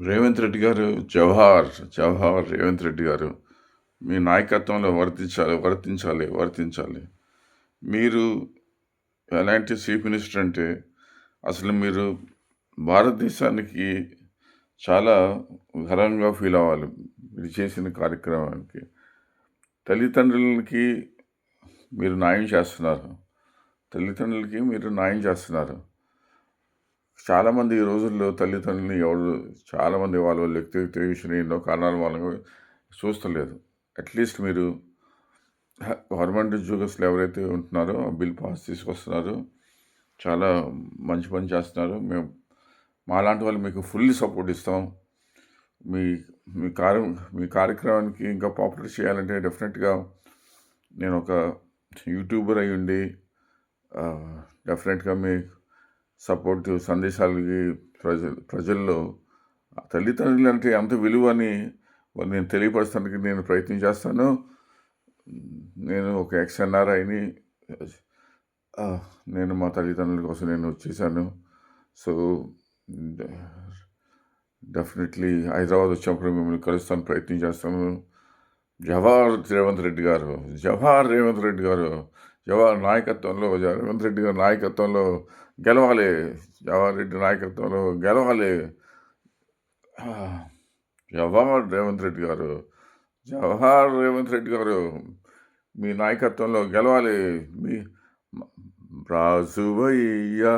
రేవంత్ రెడ్డి గారు జవహార్, జవహార్ రేవంత్ రెడ్డి గారు. మీ నాయకత్వంలో వర్తించాలి. మీరు ఎలాంటి చీఫ్ మినిస్టర్ అంటే, అసలు మీరు భారతదేశానికి చాలా గర్వంగా ఫీల్ అవ్వాలి. మీరు చేసిన కార్యక్రమానికి. తల్లిదండ్రులకి మీరు న్యాయం చేస్తున్నారు. చాలామంది ఈ రోజుల్లో తల్లిదండ్రులని చాలామంది వాళ్ళ వ్యక్తిగత విషయం ఎన్నో కారణాల మూలంగా చూస్తలేదు. అట్లీస్ట్ మీరు గవర్నమెంట్ ఉద్యోగస్తులు ఎవరైతే ఉంటున్నారో బిల్ పాస్ తీసుకొస్తున్నారో చాలా మంచి పని చేస్తున్నారు. మాలాంటి వాళ్ళు మీకు ఫుల్లీ సపోర్ట్ ఇస్తాం. మీ మీ కార్యక్రమానికి ఇంకా పాపులర్ చేయాలంటే డెఫినెట్గా నేను ఒక యూట్యూబర్ అయి ఉండి డెఫినెట్గా మీ సపోర్ట్ సందేశాలకి ప్రజల్లో తల్లిదండ్రులు అంటే ఎంత విలువ అని నేను తెలియపరచడానికి నేను ప్రయత్నం చేస్తాను. నేను ఒక ఎక్స్-ఎన్ఆర్ఐని. నేను మా తల్లిదండ్రుల కోసం నేను వచ్చేసాను. సో డెఫినెట్లీ హైదరాబాద్ వచ్చినప్పుడు మిమ్మల్ని కలుస్తాను, ప్రయత్నం చేస్తాను. జవహర్ రేవంత్ రెడ్డి గారు, జవహర్ రేవంత్ రెడ్డి గారు, జవహర్ నాయకత్వంలో రేవంత్ రెడ్డి గారి నాయకత్వంలో గెలవాలి. జవహర్ రెడ్డి నాయకత్వంలో గెలవాలి. జవహర్ రేవంత్ రెడ్డి గారు, జవహర్ రేవంత్ రెడ్డి గారు మీ నాయకత్వంలో గెలవాలి. మీ రాజువయ్యా,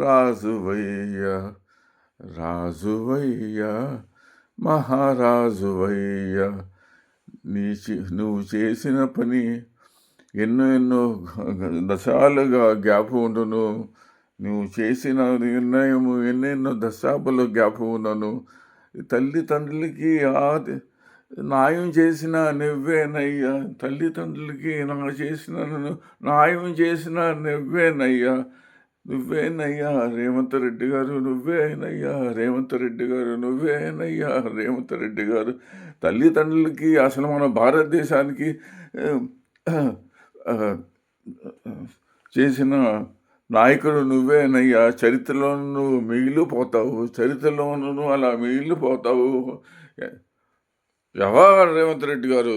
రాజువయ్యా, రాజువయ్యా, మహారాజువయ్యా, నువ్వు చేసిన పని ఎన్నో దశాలుగా గ్యాప్ ఉండును. నువ్వు చేసిన నిర్ణయము ఎన్నెన్నో దశాబ్దాలు గ్యాప్ ఉన్నాను. తల్లిదండ్రులకి న్యాయం చేసిన నువ్వేనయ్యా. తల్లిదండ్రులకి న్యాయం చేసిన నువ్వేనయ్యా రేవంత్ రెడ్డి గారు, నువ్వేనయ్యా రేవంత్ రెడ్డి గారు, నువ్వేనయ్యా రేవంత్ రెడ్డి గారు. తల్లిదండ్రులకి అసలు మన భారతదేశానికి చేసిన నాయకుడు నువ్వేనయ్యా. చరిత్రలో నువ్వు అలా మిగిలిపోతావు. జవహర్ రేవంత్ రెడ్డి గారు.